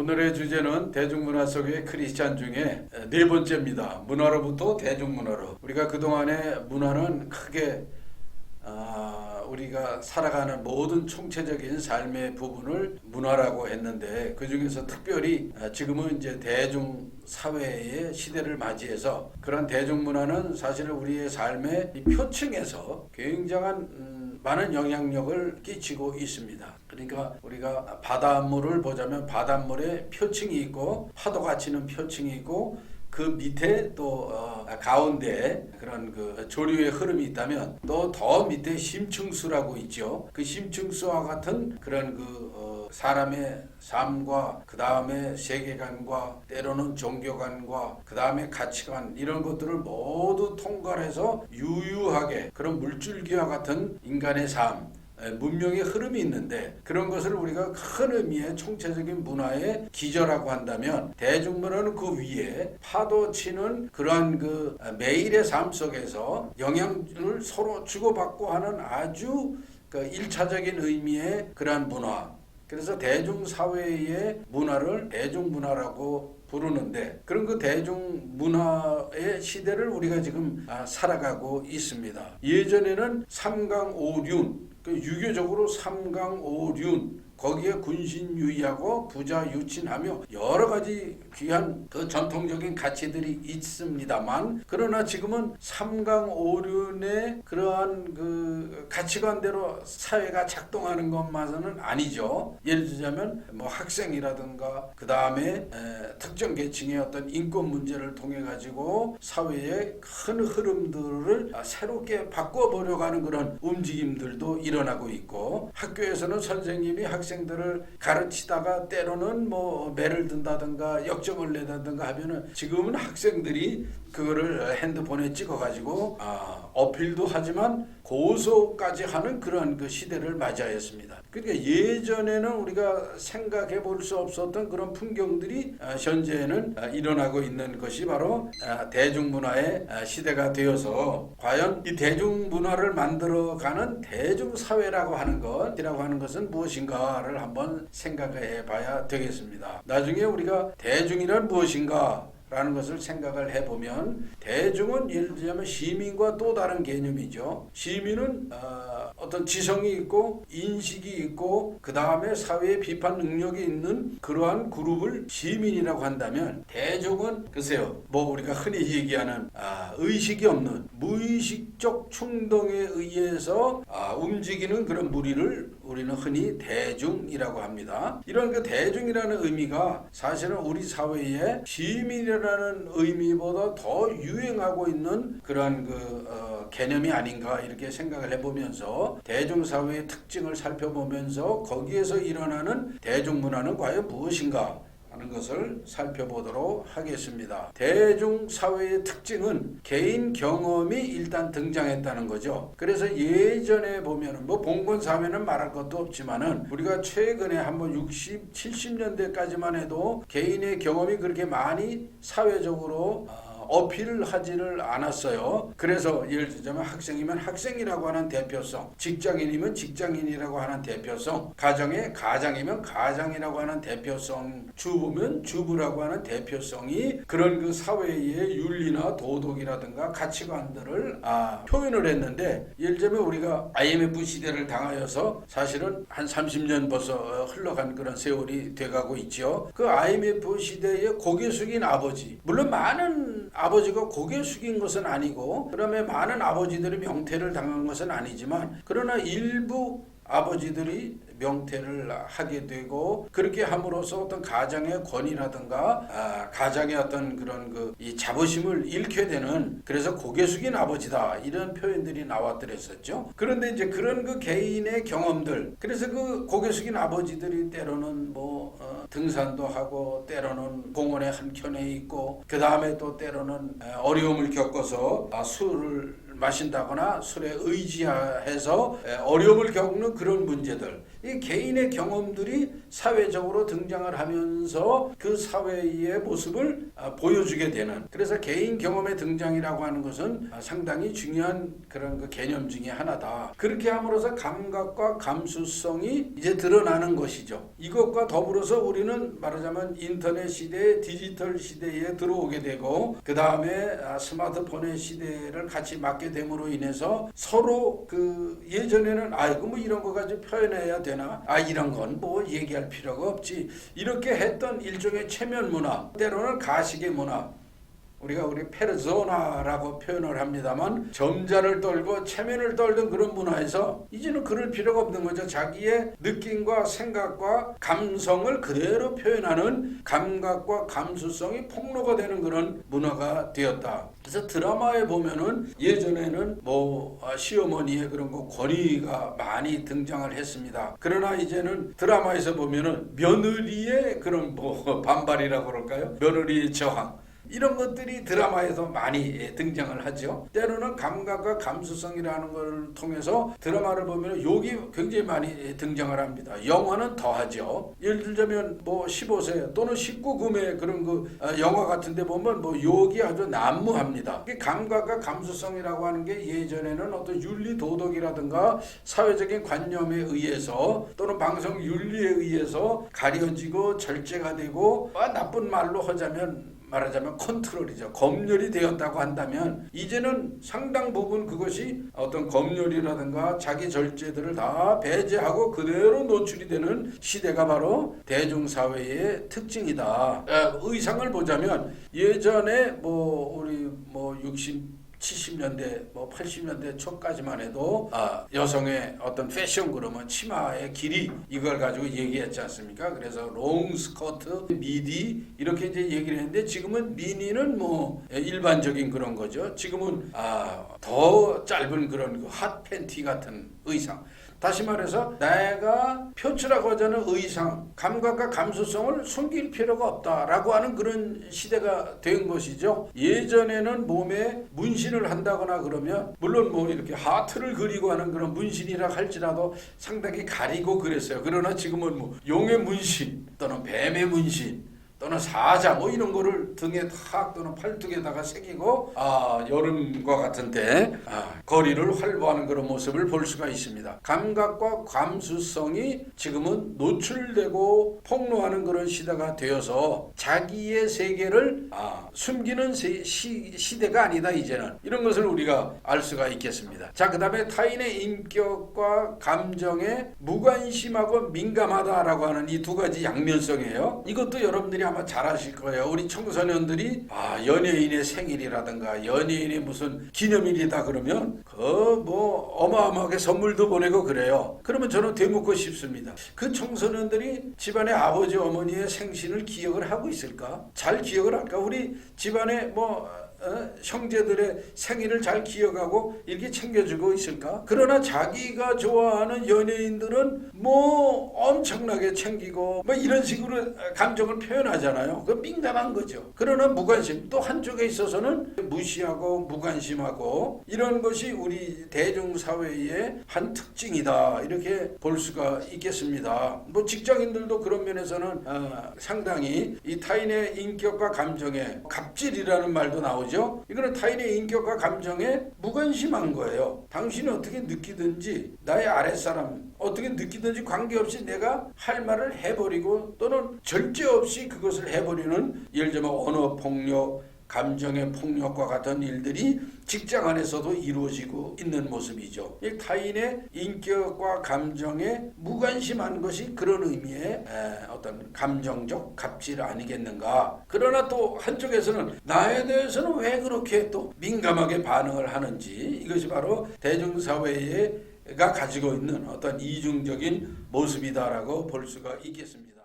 오늘의 주제는 대중문화 속의 크리스찬 중에 네 번째입니다. 문화로부터 대중문화로. 우리가 그동안의 문화는 크게 우리가 살아가는 모든 총체적인 삶의 부분을 문화라고 했는데, 그 중에서 특별히 지금은 이제 대중사회의 시대를 맞이해서 그런 대중문화는 사실 우리의 삶의 표층에서 굉장한 많은 영향력을 끼치고 있습니다. 그러니까 우리가 바닷물을 보자면 바닷물에 표층이 있고 파도가 치는 표층이 있고 그 밑에 또 가운데 그런 그 조류의 흐름이 있다면 또 더 밑에 심층수라고 있죠. 그 심층수와 같은 그런 사람의 삶과 그 다음에 세계관과 때로는 종교관과 그 다음에 가치관 이런 것들을 모두 통괄해서 유유하게 그런 물줄기와 같은 인간의 삶, 문명의 흐름이 있는데, 그런 것을 우리가 큰 의미의 총체적인 문화의 기저라고 한다면, 대중문화는 그 위에 파도 치는 그러한 그 매일의 삶 속에서 영향을 서로 주고받고 하는 아주 일차적인 의미의 그러한 문화, 그래서 대중사회의 문화를 대중문화라고 부르는데, 그런 그 대중문화의 시대를 우리가 지금 살아가고 있습니다. 예전에는 삼강오륜, 유교적으로 삼강오륜, 거기에 군신유의하고 부자유친하며 여러 가지 귀한 그 전통적인 가치들이 있습니다만, 그러나 지금은 삼강오륜의 그러한 그 가치관대로 사회가 작동하는 것만은 아니죠. 예를 들자면 뭐 학생이라든가 그 다음에 특정 계층의 어떤 인권 문제를 통해 가지고 사회의 큰 흐름들을 새롭게 바꿔보려고 하는 그런 움직임들도 일어나고 있고, 학교에서는 선생님이 학생들을 가르치다가 때로는 뭐 매를 든다든가 역정을 내다든가 하면은, 지금은 학생들이 그거를 핸드폰에 찍어가지고 어필도 하지만 고소까지 하는 그런 그 시대를 맞이하였습니다. 그러니까 예전에는 우리가 생각해 볼 수 없었던 그런 풍경들이 현재는 일어나고 있는 것이 바로 대중문화의 시대가 되어서, 과연 이 대중문화를 만들어가는 대중사회라고 하는 것은 무엇인가를 한번 생각해 봐야 되겠습니다. 나중에 우리가 대중이란 무엇인가 라는 것을 생각을 해보면, 대중은 예를 들자면 시민과 또 다른 개념이죠. 시민은 어떤 지성이 있고 인식이 있고 그 다음에 사회의 비판 능력이 있는 그러한 그룹을 시민이라고 한다면, 대중은 글쎄요, 뭐 우리가 흔히 얘기하는 의식이 없는 무의식적 충동에 의해서 움직이는 그런 무리를 우리는 흔히 대중이라고 합니다. 이런 그 대중이라는 의미가 사실은 우리 사회에 시민이라는 의미보다 더 유행하고 있는 그런 개념이 아닌가, 이렇게 생각을 해보면서 대중사회의 특징을 살펴보면서 거기에서 일어나는 대중문화는 과연 무엇인가 하는 것을 살펴보도록 하겠습니다. 대중사회의 특징은 개인 경험이 일단 등장했다는 거죠. 그래서 예전에 보면은 뭐 봉건사회는 말할 것도 없지만은, 우리가 최근에 한번 60, 70년대까지만 해도 개인의 경험이 그렇게 많이 사회적으로 어필을 하지를 않았어요. 그래서 예를 들자면 학생이면 학생이라고 하는 대표성, 직장인이면 직장인이라고 하는 대표성, 가장이면 가장이라고 하는 대표성, 주부면 주부라고 하는 대표성이 그런 그 사회의 윤리나 도덕이라든가 가치관들을 표현을 했는데, 예를 들면 우리가 IMF 시대를 당하여서 사실은 한 30년 벌써 흘러간 그런 세월이 돼가고 있죠. 그 IMF 시대에 고개 숙인 아버지, 물론 많은 아버지가 고개 숙인 것은 아니고, 그다음에 많은 아버지들이 명퇴를 당한 것은 아니지만, 그러나 일부 아버지들이 명퇴를 하게 되고, 그렇게 함으로써 어떤 가장의 권위라든가 가장의 어떤 그런 이 자부심을 잃게 되는, 그래서 고개 숙인 아버지다, 이런 표현들이 나왔더랬었죠. 그런데 이제 그런 그 개인의 경험들, 그래서 그 고개 숙인 아버지들이 때로는 등산도 하고 때로는 공원의 한켠에 있고, 그 다음에 또 때로는 어려움을 겪어서 술을 마신다거나 술에 의지해서 어려움을 겪는 그런 문제들, 이 개인의 경험들이 사회적으로 등장을 하면서 그 사회의 모습을 보여주게 되는, 그래서 개인 경험의 등장이라고 하는 것은 상당히 중요한 그런 그 개념 중에 하나다. 그렇게 함으로써 감각과 감수성이 이제 드러나는 것이죠. 이것과 더불어서 우리는 말하자면 인터넷 시대, 디지털 시대에 들어오게 되고, 그 다음에 스마트폰의 시대를 같이 맞게 됨으로 인해서 서로 그 예전에는 아이고 뭐 이런 거 가지고 표현해야 되나, 이런 건 뭐 얘기할 필요가 없지, 이렇게 했던 일종의 체면 문화, 때로는 가식의 문화, 우리 페르소나라고 표현을 합니다만 점자를 떨고 체면을 떨던 그런 문화에서 이제는 그럴 필요가 없는 거죠. 자기의 느낌과 생각과 감성을 그대로 표현하는 감각과 감수성이 폭로가 되는 그런 문화가 되었다. 그래서 드라마에 보면은 예전에는 뭐 시어머니의 그런 거 권위가 많이 등장을 했습니다. 그러나 이제는 드라마에서 보면은 며느리의 그런 뭐 반발이라고 그럴까요? 며느리의 저항, 이런 것들이 드라마에서 많이 등장을 하죠. 때로는 감각과 감수성이라는 걸 통해서 드라마를 보면 욕이 굉장히 많이 등장을 합니다. 영화는 더하죠. 예를 들자면 뭐 15세 또는 19금의 그런 그 영화 같은 데 보면 뭐 욕이 아주 난무합니다. 감각과 감수성이라고 하는 게 예전에는 어떤 윤리 도덕이라든가 사회적인 관념에 의해서 또는 방송 윤리에 의해서 가려지고 절제가 되고, 나쁜 말로 하자면 말하자면 컨트롤이죠. 검열이 되었다고 한다면 이제는 상당 부분 그것이 어떤 검열이라든가 자기 절제들을 다 배제하고 그대로 노출이 되는 시대가 바로 대중사회의 특징이다. 의상을 보자면 예전에 뭐 우리 뭐 70년대, 뭐 80년대 초까지만 해도 여성의 어떤 패션 그러면 치마의 길이, 이걸 가지고 얘기했지 않습니까? 그래서 롱 스커트, 미디 이렇게 이제 얘기를 했는데, 지금은 미니는 뭐 일반적인 그런 거죠. 지금은 더 짧은 그런 그 핫 팬티 같은 의상. 다시 말해서 내가 표출하고자 하는 의상, 감각과 감수성을 숨길 필요가 없다라고 하는 그런 시대가 된 것이죠. 예전에는 몸에 문신을 한다거나 그러면 물론 뭐 이렇게 하트를 그리고 하는 그런 문신이라 할지라도 상당히 가리고 그랬어요. 그러나 지금은 뭐 용의 문신 또는 뱀의 문신 또는 사자 뭐 이런 거를 등에 탁 또는 팔뚝에다가 새기고 여름과 같은 때 거리를 활보하는 그런 모습을 볼 수가 있습니다. 감각과 감수성이 지금은 노출되고 폭로하는 그런 시대가 되어서 자기의 세계를 숨기는 시대가 아니다. 이제는 이런 것을 우리가 알 수가 있겠습니다. 자, 그 다음에 타인의 인격과 감정에 무관심하고 민감하다라고 하는 이 두 가지 양면성이에요. 이것도 여러분들이 아마 잘 아실 거예요. 우리 청소년들이 연예인의 생일이라든가 연예인의 무슨 기념일이다 그러면 뭐 어마어마하게 선물도 보내고 그래요. 그러면 저는 되묻고 싶습니다. 그 청소년들이 집안의 아버지 어머니의 생신을 기억을 하고 있을까? 잘 기억을 할까? 우리 집안에 뭐 형제들의 생일을 잘 기억하고 이렇게 챙겨주고 있을까? 그러나 자기가 좋아하는 연예인들은 뭐 엄청나게 챙기고 뭐 이런 식으로 감정을 표현하잖아요. 그 민감한 거죠. 그러나 무관심, 또 한쪽에 있어서는 무시하고 무관심하고, 이런 것이 우리 대중사회의 한 특징이다, 이렇게 볼 수가 있겠습니다. 뭐 직장인들도 그런 면에서는 상당히 이 타인의 인격과 감정에 갑질이라는 말도 나오죠. 이거는 타인의 인격과 감정에 무관심한 거예요. 당신이 어떻게 느끼든지, 나의 아랫사람 어떻게 느끼든지 관계없이 내가 할 말을 해버리고 또는 절제 없이 그것을 해버리는, 예를 들면 언어폭력, 감정의 폭력과 같은 일들이 직장 안에서도 이루어지고 있는 모습이죠. 타인의 인격과 감정에 무관심한 것이 그런 의미의 어떤 감정적 갑질 아니겠는가. 그러나 또 한쪽에서는 나에 대해서는 왜 그렇게 또 민감하게 반응을 하는지, 이것이 바로 대중사회가 가지고 있는 어떤 이중적인 모습이다라고 볼 수가 있겠습니다.